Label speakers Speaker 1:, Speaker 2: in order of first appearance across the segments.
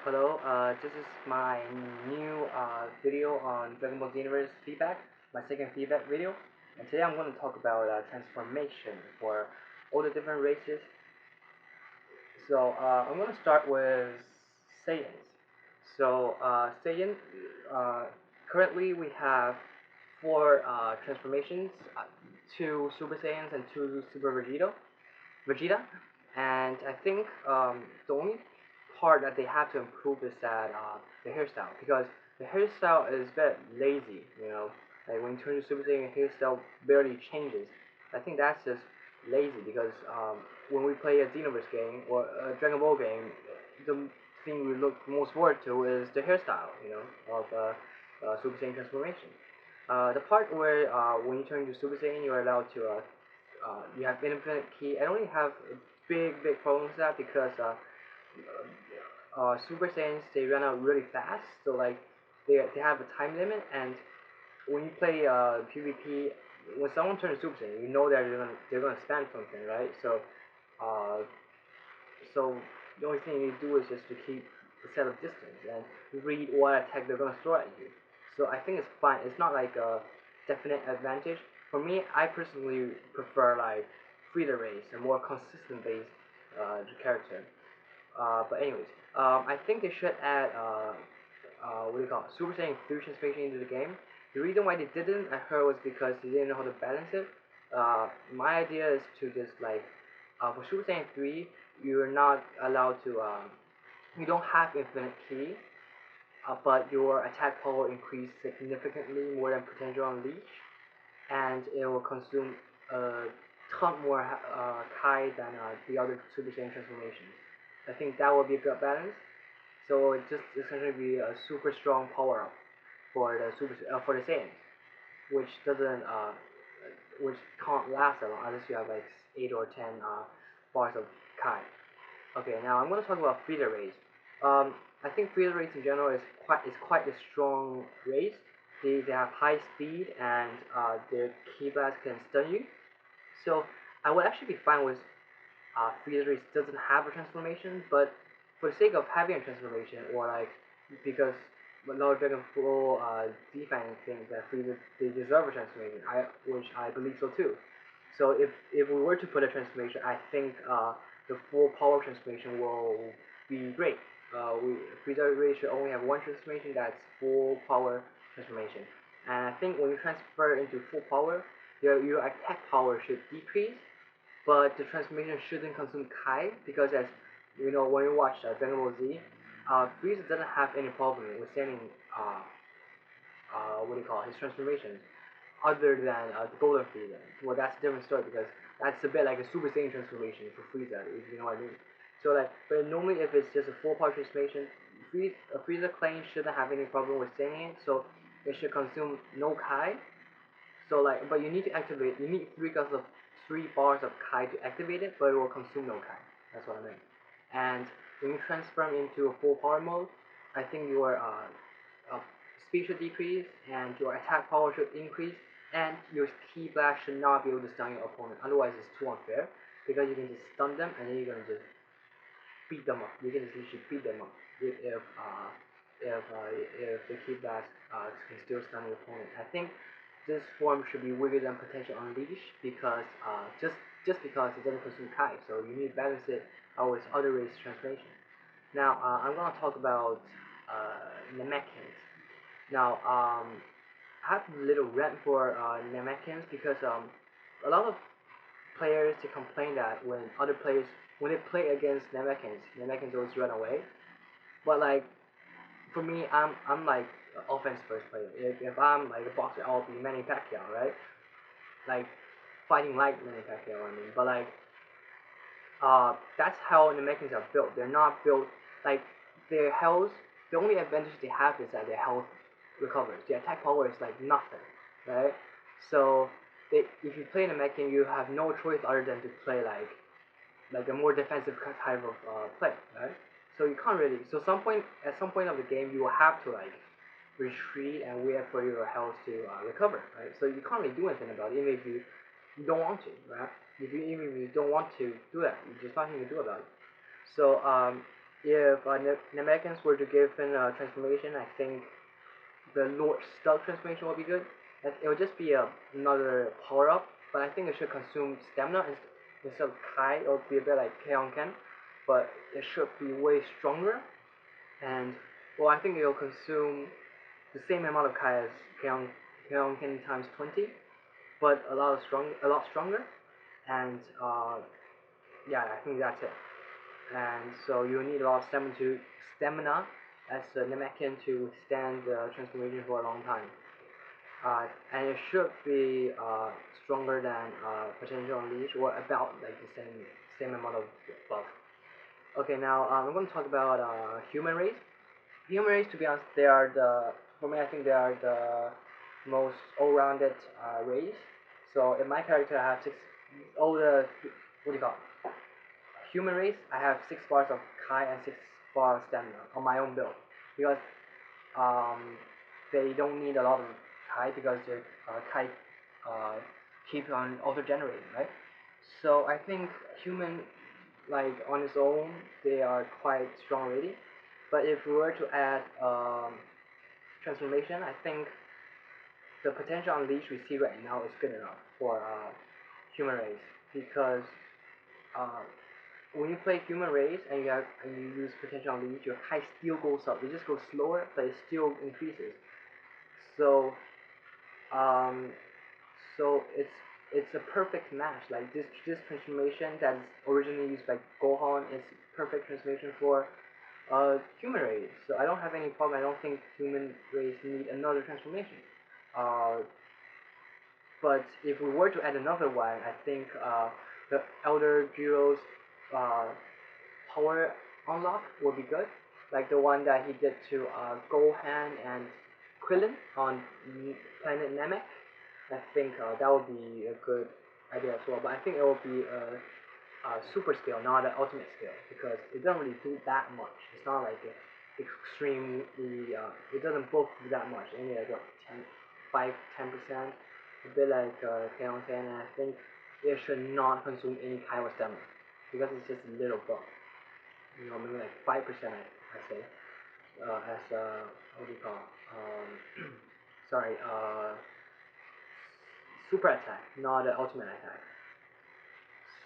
Speaker 1: Hello, this is my new video on Dragon Ball Xenoverse Feedback, my second feedback video. And today I'm going to talk about transformation for all the different races. So I'm going to start with Saiyans. So Saiyan, uh, currently we have four transformations, two Super Saiyans and two Super Vegeta, and I think the only part that they have to improve is that the hairstyle, because the hairstyle is very lazy, like when you turn to Super Saiyan, the hairstyle barely changes. I think that's just lazy because when we play a Xenoverse game or a Dragon Ball game, the thing we look most forward to is the hairstyle, of Super Saiyan transformation. The part where when you turn into Super Saiyan, you're allowed to you have infinite key. I don't really have a big problem with that because Super Saiyans they run out really fast, so like they have a time limit, and when you play PvP, when someone turns Super Saiyan, you know that they're gonna spam something, right? Uh, so the only thing you need to do is just to keep a set of distance and read what attack they're gonna throw at you. So I think it's fine. It's not like a definite advantage. For me, I personally prefer like Frida race, a more consistent based character. But anyways, I think they should add what do you call it? Super Saiyan fusion transformation into the game. The reason why they didn't, I heard, was because they didn't know how to balance it. My idea is to just like for Super Saiyan 3, you're not allowed to you don't have infinite ki, but your attack power increased significantly more than potential unleash, and it will consume a ton more Kai than the other Super Saiyan transformations. I think that would be a good balance. So it just essentially be a super strong power up for the for the Saiyans, which doesn't which can't last that long unless you have like 8 or 10 bars of Kai. Okay, now I'm going to talk about feeder race. I think feeder race in general is quite a strong race. They have high speed and their key blast can stun you. So I would actually be fine with feeder race doesn't have a transformation, but for the sake of having a transformation, or like because Lord Dragon Ball defense thinks that Frieza they deserve a transformation, which I believe so too. So if we were to put a transformation, I think the full power transformation will be great. Frieza really should only have one transformation, that's full power transformation. And I think when you transfer into full power, your attack power should decrease, but the transformation shouldn't consume Kai, because as you know, when you watch Dragon Ball Z, Frieza doesn't have any problem with sending what do you call it, his transformations other than the Golden Frieza. Well, that's a different story because that's a bit like a Super Saiyan transformation for Frieza, if you know what I mean. So like, but normally if it's just a full power transformation, Frieza claim shouldn't have any problem with sending it, so it should consume no Kai. So like, but you need to activate. You need three bars of Kai to activate it, but it will consume no Kai. That's what I mean. And when you transform into a full power mode, I think your speed should decrease and your attack power should increase, and your key blast should not be able to stun your opponent. Otherwise, it's too unfair because you can just stun them and then you're gonna just beat them up. You can just literally beat them up if the key blast can still stun your opponent. I think this form should be weaker than potential unleash because just because it doesn't consume Kai, so you need to balance it with other race transformation. Now I'm gonna talk about Namekians. Now I have a little rant for Namekians because a lot of players to complain that when they play against Namekians always run away. But like for me, I'm like an offense first player. If I'm like a boxer, I'll be Manny Pacquiao, right? Like fighting like Manny Pacquiao, I mean. But like that's how the Mexicans are built. They're not built like their health. The only advantage they have is that their health recovers. Their attack power is like nothing, right? So if you play in a Mexican, you have no choice other than to play like a more defensive type of play, right? So you can't really. So at some point of the game, you will have to like retreat and wait for your health to recover, right? So you can't really do anything about it, even if you don't want to, right? Even if you don't want to do that, there's nothing to do about it. So if Namekians were to give in a transformation, I think the Lord Stealth transformation will be good. It will just be another power up, but I think it should consume stamina instead of Kai. It will be a bit like Keon Ken, but it should be way stronger. And well, I think it will consume the same amount of Kai as Keon Ken times 20, but a lot stronger. And yeah, I think that's it. And so you need a lot of stamina as a Namekian to withstand the transformation for a long time. And it should be stronger than potential unleash, or about like the same amount of buff. Okay, now I'm going to talk about human race. Human race, to be honest, they are for me I think they are the most all-rounded race. So in my character, I have all the what do you call it? Human race. I have 6 bars of Kai and 6 bars of stamina on my own build because um, they don't need a lot of Kai because their Kai uh, keep on auto generating, right? So I think human, like on its own, they are quite strong already. But if we were to add transformation, I think the potential unleash we see right now is good enough for human race because uh, when you play human race and you use potential unleash, your Kai still goes up. It just goes slower, but it still increases. So um, so it's a perfect match. Like this transformation that's originally used by Gohan is perfect transformation for human race. So I don't have any problem. I don't think human race need another transformation. Uh, but if we were to add another one, I think the Elder Jiro's uh, power unlock would be good. Like the one that he did to Gohan and Krillin on planet Namek. I think that would be a good idea as well. But I think it will be a super skill, not an ultimate skill, because it doesn't really do that much. It's not like extremely. It doesn't bulk that much. Only like what 10%, a bit like Keon Ken. And I think it should not consume any kind of stamina because it's just a little bulk. You know, maybe like 5%. I say as what do you call? Sorry. Super attack, not an ultimate attack.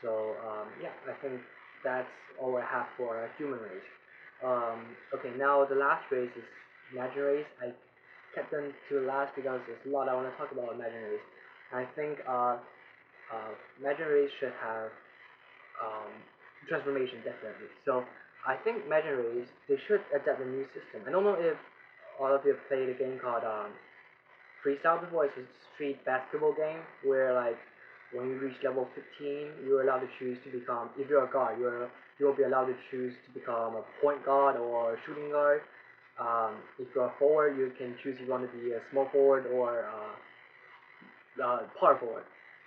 Speaker 1: So yeah, I think that's all I have for human race. Okay, now the last race is Imagine race. I kept them to last because there's a lot I want to talk about Imagine race. I think Imagine race should have um, transformation definitely. So I think Imagine race they should adapt a new system. I don't know if all of you have played a game called freestyle before. It's a street basketball game where like when you reach level 15, you're allowed to choose to become. If you're a guard, you'll be allowed to choose to become a point guard or a shooting guard. If you're a forward, you can choose if you want to be a small forward or power forward.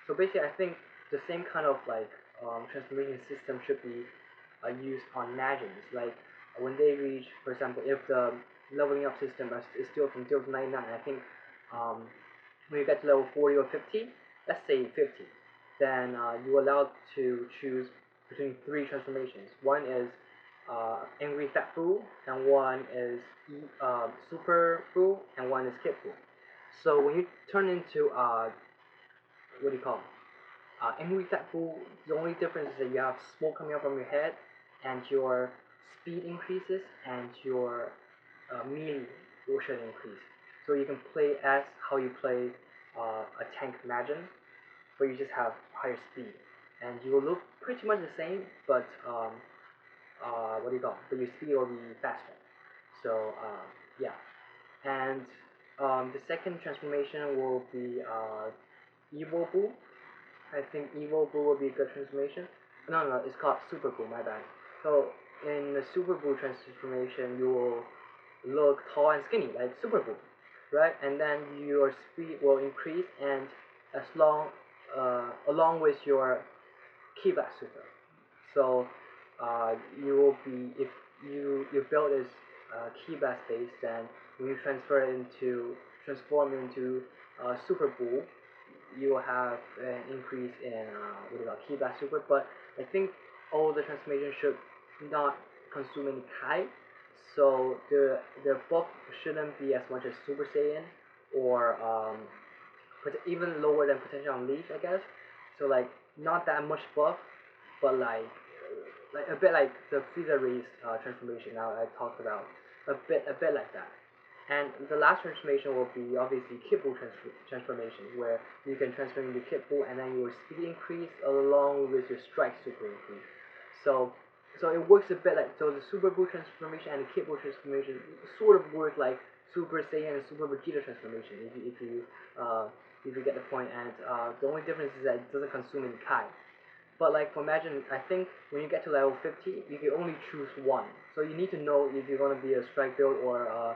Speaker 1: So basically, I think the same kind of like transformation system should be used on Magians. Like when they reach, for example, if the leveling up system is still from 0 to 99, I think um, when you get to level 40 or 50, let's say 50, then you're allowed to choose between 3 transformations. One is Angry Fat Fool, and one is Super Fool, and one is Kid Fool. So when you turn into what do you call it? Angry Fat Fool, the only difference is that you have smoke coming up from your head, and your speed increases, and your melee should increase. So you can play as how you play a tank Imagine, where you just have higher speed, and you will look pretty much the same, but what do you call it? But your speed will be faster. So yeah, and the second transformation will be Evil Boo. I think Evil Boo will be a good transformation. No, no, it's called Super Boo, my bad. So in the Super Boo transformation, you will look tall and skinny like Super Boo, right? And then your speed will increase, and along with your Kiba Super. So you will be if your build is Kiba based, then when you transform into Super Boo, you will have an increase in what do you call Kiba Super. But I think all the transformations should not consume any Kai, so the buff shouldn't be as much as Super Saiyan or even lower than potential unleash, I guess. So like not that much buff, but like a bit like the Frieza race transformation now I talked about, a bit like that. And the last transformation will be obviously Kid Buu transformation, where you can transform into Kid Buu and then your speed increase along with your strike super increase. So so it works a bit like, so the Super Buu transformation and the Kid Buu transformation sort of work like Super Saiyan and Super Vegeta transformation, if you get the point. And the only difference is that it doesn't consume any Kai. But like for imagine, I think when you get to level 50, you can only choose one. So you need to know if you're gonna be a strike build or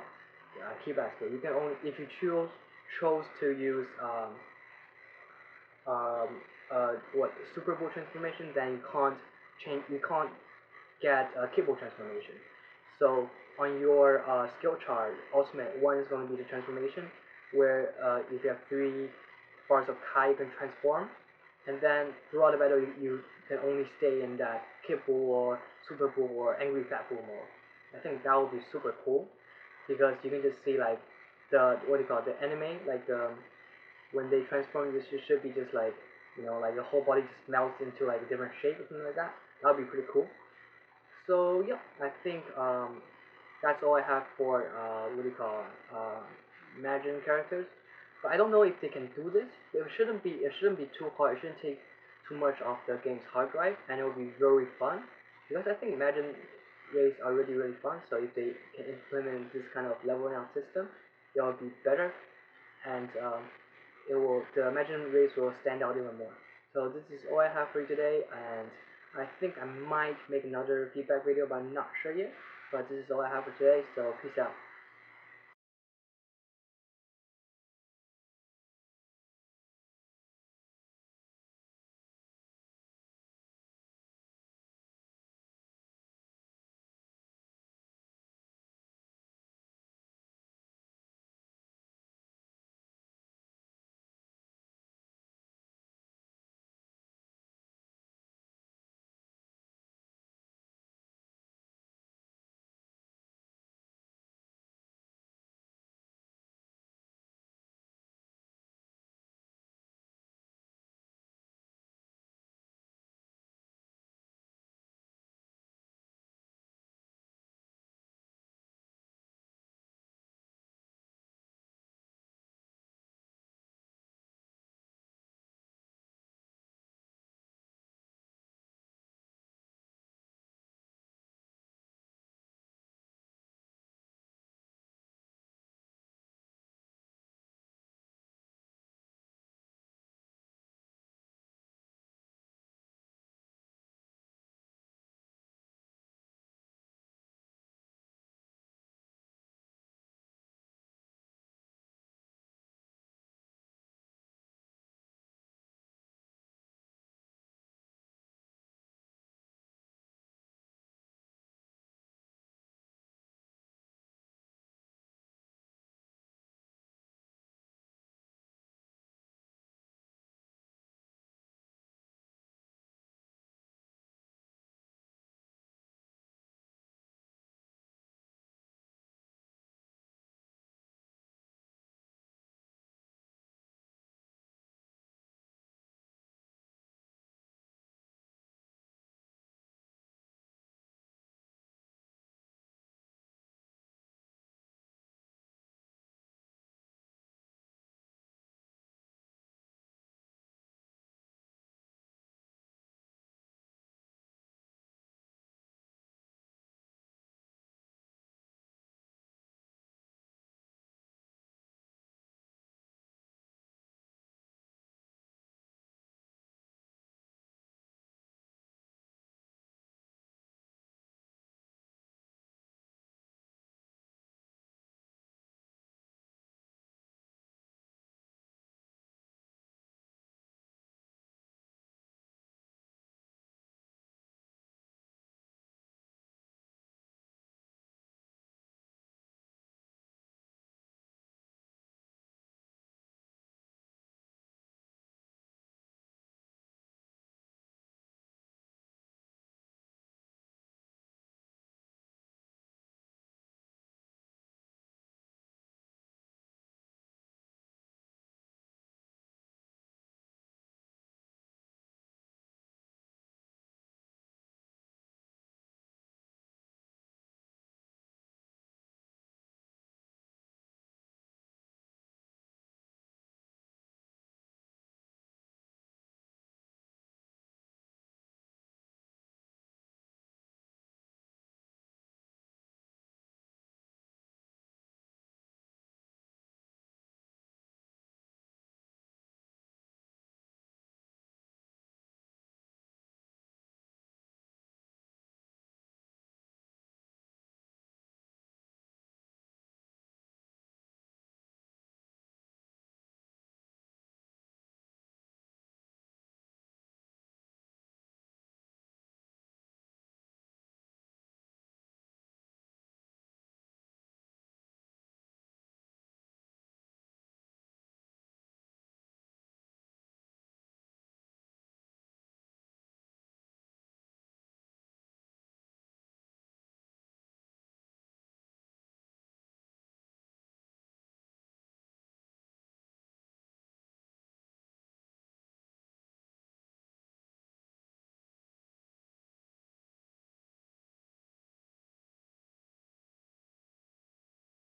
Speaker 1: key basket. You can only, if you chose to use um, what Super Bowl transformation, then you can't change. You can't get a Kibble transformation. So on your skill chart, ultimate one is going to be the transformation, where if you have 3 bars of Kai, you can transform, and then throughout the battle, you can only stay in that Kibble or Super Bull or Angry Fat Bull mode. I think that would be super cool because you can just see like the, what do you call it, the anime, like when they transform, this should be just like, like the whole body just melts into like a different shape or something like that. That would be pretty cool. So yeah, I think that's all I have for what do you call Imagine characters. But I don't know if they can do this. It shouldn't be too hard. It shouldn't take too much of the game's hard drive, and it will be very fun. Because I think Imagine rays are really really fun. So if they can implement this kind of leveling out system, it will be better, and the Imagine race will stand out even more. So this is all I have for you today, and I think I might make another feedback video, but I'm not sure yet. But this is all I have for today, so peace out.